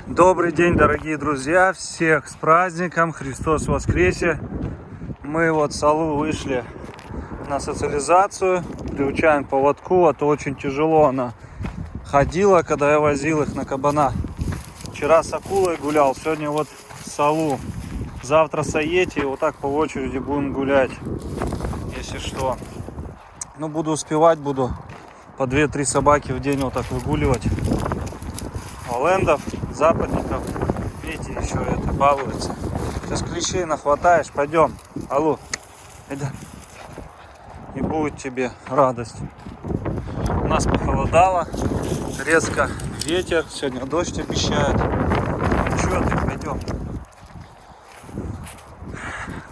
Добрый день, дорогие друзья, всех с праздником, Христос воскресе. Мы вот с Аллу вышли на социализацию, приучаем к поводку, а то очень тяжело она ходила, когда я возил их на кабана. Вчера с акулой гулял, сегодня вот с Аллу. Завтра с Аети, вот так по очереди будем гулять, если что. Ну, буду успевать, буду по 2-3 собаки в день вот так выгуливать. Лендов, западников. Видите, еще это балуется. Сейчас клещей нахватаешь, пойдем. Алло, иди. И будет тебе радость. У нас похолодало, резко ветер, сегодня дождь обещают. Ну что ты, пойдем.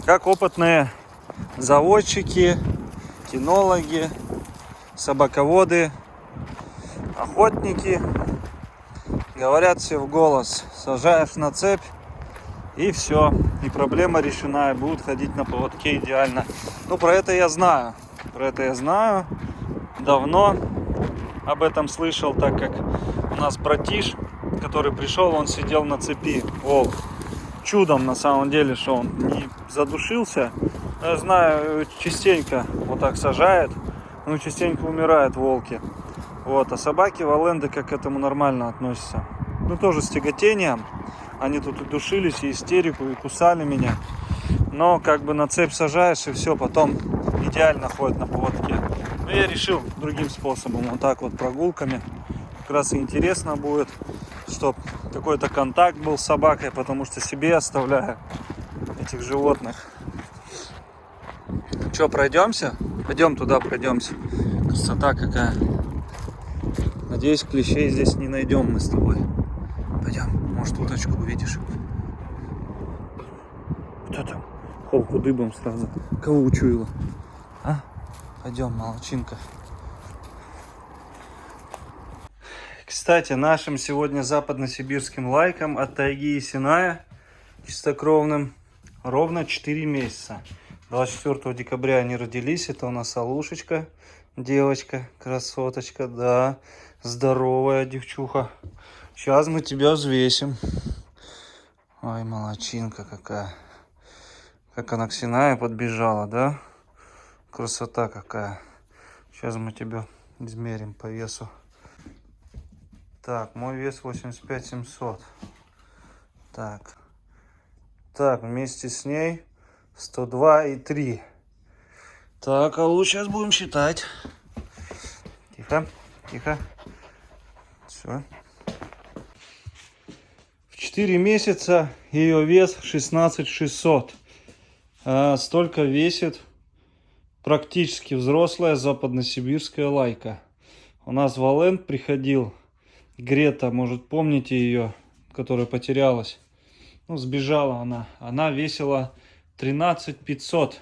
Как опытные заводчики, кинологи, собаководы, охотники, говорят все в голос: сажаешь на цепь и все, и проблема решена, и будут ходить на поводке идеально. Ну, про это я знаю, давно об этом слышал, так как у нас братиш, который пришел, он сидел на цепи, волк. Чудом на самом деле, что он не задушился. Я знаю, частенько вот так сажает, но частенько умирают волки. Вот, а собаки валенды как к этому нормально относятся. Ну, тоже с тяготением. Они тут и душились, и истерику, и кусали меня. Но как бы на цепь сажаешь, и все, потом идеально ходят на поводке. Но я решил другим способом, вот так вот прогулками. Как раз и интересно будет, чтобы какой-то контакт был с собакой, потому что себе оставляю этих животных. Че, пройдемся? Пойдем туда, пройдемся. Красота какая. Надеюсь, клещей здесь не найдем мы с тобой. Пойдем, может, уточку увидишь. Кто там? Холку дыбом сразу. Кого учуяла? А? Пойдем, молодчинка. Кстати, нашим сегодня западносибирским лайкам от тайги и Синая, чистокровным, ровно 4 месяца. 24 декабря они родились. Это у нас Алушечка, девочка, красоточка, да, здоровая девчуха. Сейчас мы тебя взвесим. Ой, молодчинка какая. Как она к Синаю подбежала, да? Красота какая. Сейчас мы тебя измерим по весу. Так, мой вес 85 700. Так, вместе с ней 102,3. Так, Аллу, сейчас будем считать. Тихо, тихо. Все. В 4 месяца ее вес 16 600. Столько весит практически взрослая западносибирская лайка. У нас в Валенд приходил Грета, может, помните ее, которая потерялась. Ну, сбежала она. Она весила 13 500.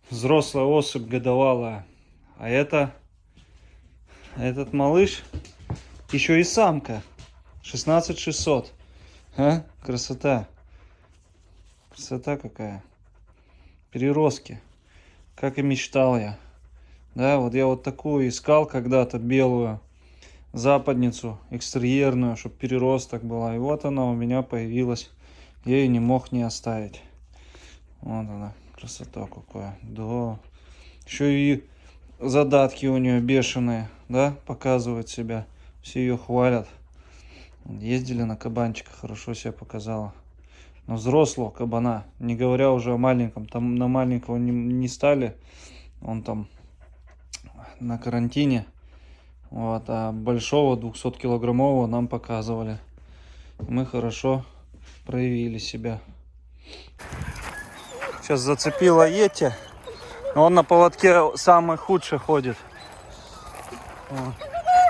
Взрослая особь годовалая. А этот малыш еще и самка. 16 600. А? Красота. Красота какая. Переростки. Как и мечтал я. Да, вот я вот такую искал когда-то, белую западницу, экстерьерную, чтобы переросток была. И вот она у меня появилась. Я ее не мог не оставить. Вот она. Красота какая. Да. Еще и задатки у нее бешеные. Да, показывает себя. Все ее хвалят. Ездили на кабанчика, хорошо себя показала. Но взрослого кабана, не говоря уже о маленьком. Там на маленького не стали. Он там на карантине. Вот, а большого 200-килограммового нам показывали. Мы хорошо проявили себя. Сейчас зацепила Йети. Он на поводке самый худший ходит. Вот.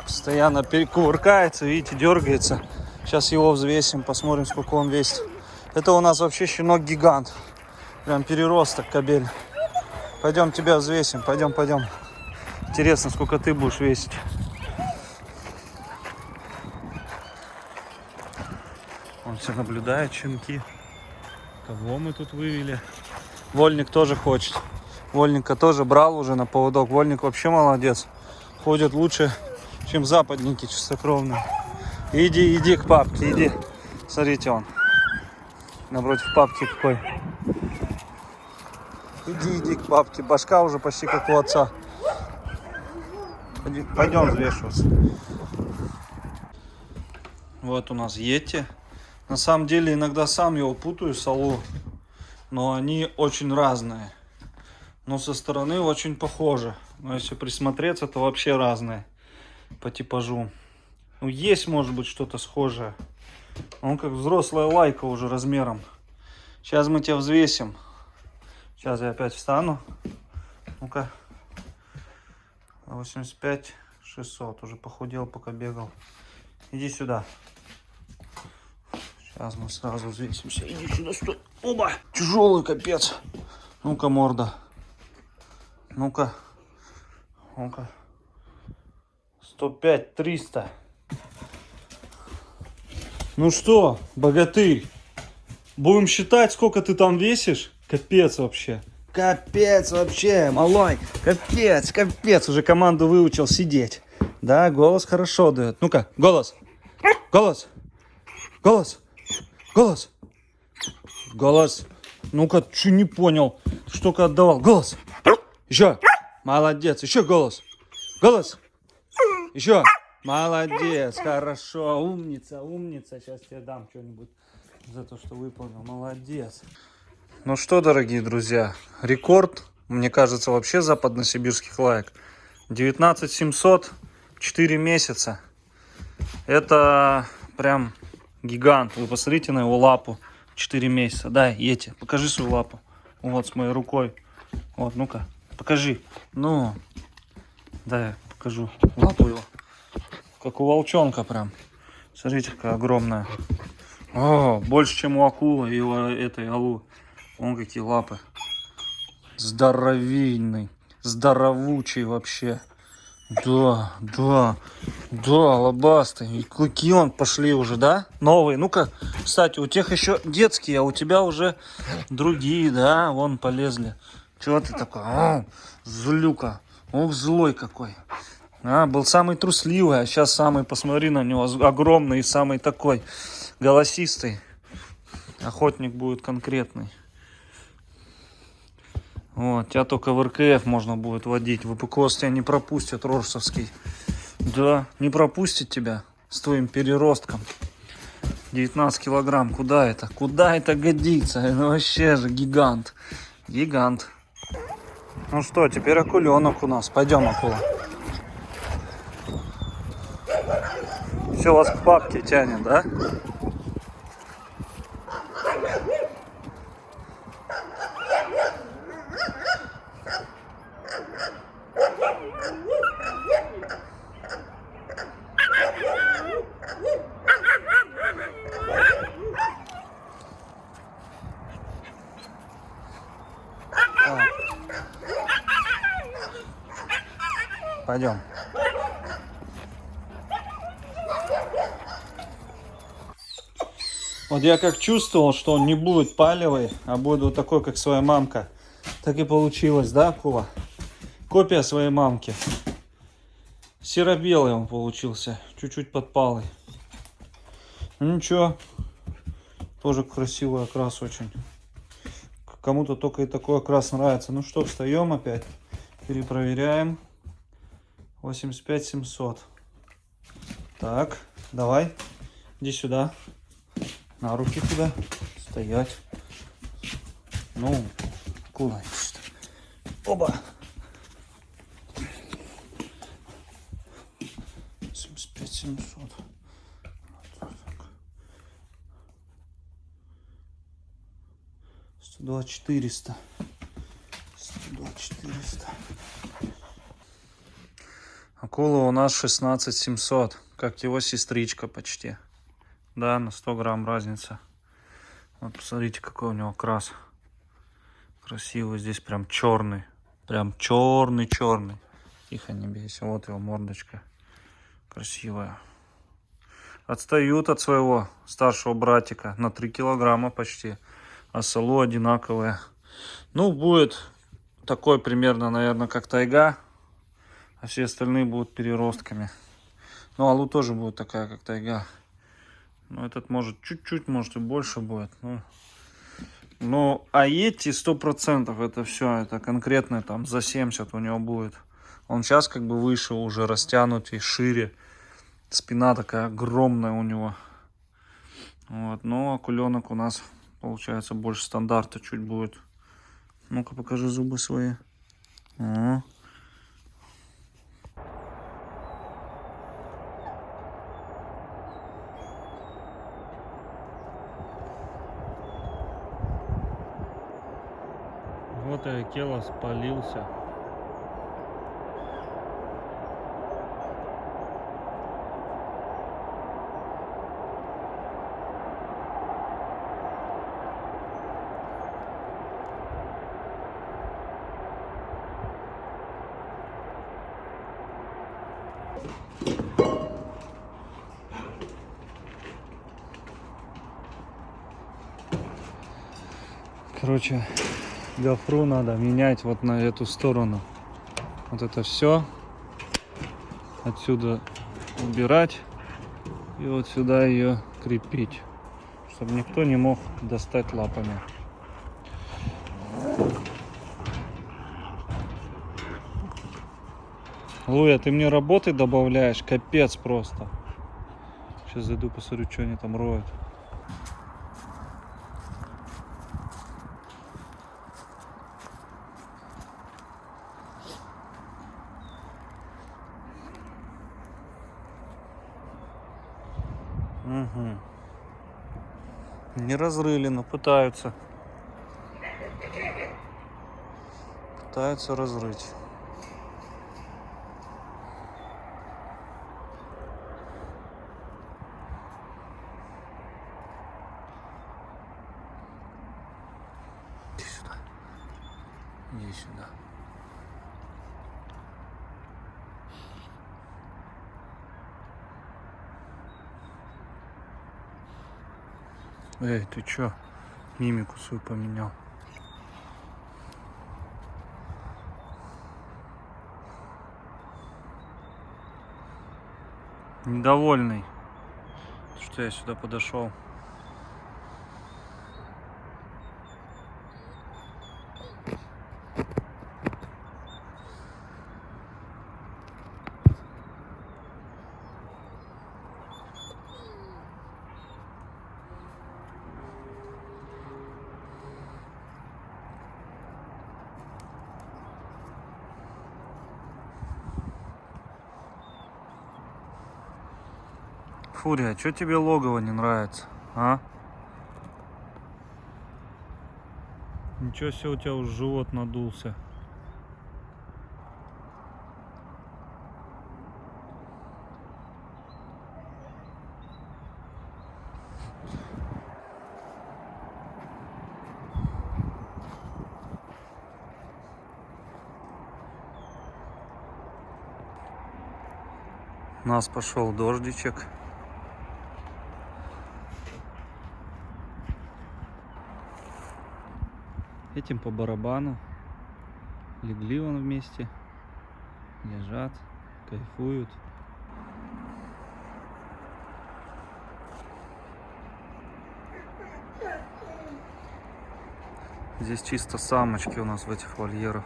Постоянно перекувыркается, видите, дергается. Сейчас его взвесим, посмотрим, сколько он весит. Это у нас вообще щенок-гигант. Прям переросток кобель. Пойдем тебя взвесим, пойдем. Интересно, сколько ты будешь весить. Он все наблюдает, щенки. Кого мы тут вывели? Вольник тоже хочет. Вольника тоже брал уже на поводок. Вольник вообще молодец. Ходит лучше, чем западники чистокровные. Иди, иди к папке, иди. Смотрите, он. Напротив папки какой. Иди, иди к папке. Башка уже почти как у отца. Пойдем взвешиваться. Вот у нас Йети. На самом деле иногда сам его путаю с Аллу. Но они очень разные. Но со стороны очень похожи. Но если присмотреться, то вообще разные по типажу. Ну, есть, может быть, что-то схожее. Он как взрослая лайка уже размером. Сейчас мы тебя взвесим. Сейчас я опять встану. Ну-ка. 85 600. Уже похудел, пока бегал. Иди сюда. Сейчас мы сразу взвесимся. Иди сюда, стой. Оба! Тяжелый капец. Ну-ка, морда. Ну-ка. Ну-ка. 105 300. Ну что, богатырь, будем считать, сколько ты там весишь? Капец вообще. Капец вообще, малой. Капец, капец. Уже команду выучил сидеть. Да, голос хорошо дает. Ну-ка, голос. Голос. Голос. Голос. Голос. Ну-ка, что не понял? Ты что-ка отдавал. Голос. Еще. Молодец. Еще голос. Голос. Еще. Молодец, хорошо, умница, умница. Сейчас тебе дам что-нибудь за то, что выполнил. Молодец. Ну что, дорогие друзья, рекорд, мне кажется, вообще западносибирских лаек. 19 700, 4 месяца. Это прям гигант. Вы посмотрите на его лапу. 4 месяца. Дай, Йети, покажи свою лапу. Вот, с моей рукой. Вот, ну-ка, покажи. Ну, дай, покажу лапу его. Как у волчонка прям. Смотрите, какая огромная. О, больше, чем у акулы и у этой Аллу. Вон какие лапы. Здоровенный. Здоровучий вообще. Да, да, да, лобастый. И клыки он пошли уже, да? Новые. Ну-ка, кстати, у тех еще детские, а у тебя уже другие, да? Вон полезли. Чего ты такой? О, злюка. Ох, злой какой. А, был самый трусливый, а сейчас самый, посмотри на него, огромный и самый такой голосистый. Охотник будет конкретный. Вот, тебя только в РКФ можно будет водить. В ВПКОС тебя не пропустят, Рорсовский. Да, не пропустит тебя с твоим переростком. 19 килограмм, куда это? Куда это годится? Это вообще же гигант. Гигант. Ну что, теперь акуленок у нас. Пойдем, акула. Все вас к папке тянет, да? Пойдем. Вот я как чувствовал, что он не будет палевый, а будет вот такой, как своя мамка. Так и получилось, да, акула? Копия своей мамки. Серо-белый он получился, чуть-чуть подпалый. Ну ничего, тоже красивый окрас очень. Кому-то только и такой окрас нравится. Ну что, встаем опять, перепроверяем. 85 700. Так, давай, иди сюда. На руки туда. Стоять. Ну, куда? Оба. 75 700. 102 400. 102 400. Акула у нас 16 700. Как его сестричка почти. Да, на 100 грамм разница. Вот посмотрите, какой у него окрас. Красивый. Здесь прям черный. Прям черный-черный. Тихо, не бейся. Вот его мордочка. Красивая. Отстают от своего старшего братика на 3 килограмма почти. А Салу одинаковые. Ну, будет такой примерно, наверное, как тайга. А все остальные будут переростками. Ну, Алу тоже будет такая, как тайга. Но этот может чуть-чуть, может и больше будет. Ну, а эти 100% это все, это конкретно там за 70 у него будет. Он сейчас как бы выше, уже растянутый, шире. Спина такая огромная у него. Вот, но акуленок у нас получается больше стандарта чуть будет. Ну-ка покажи зубы свои. О. Вот и Акела спалился. Короче, гофру надо менять вот на эту сторону. Вот это все отсюда убирать и вот сюда ее крепить, чтобы никто не мог достать лапами. Луя, ты мне работы добавляешь, капец просто. Сейчас зайду, посмотрю, что они там роют. Угу. Не разрыли, но пытаются. Пытаются разрыть. Иди сюда. Иди сюда. Эй, ты чё? Мимику свою поменял. Недовольный, что я сюда подошел. Фурия, что тебе логово не нравится, а? Ничего себе, у тебя уже живот надулся. У нас пошел дождичек. Этим по барабану. Легли вон вместе. Лежат, кайфуют. Здесь чисто самочки у нас в этих вольерах.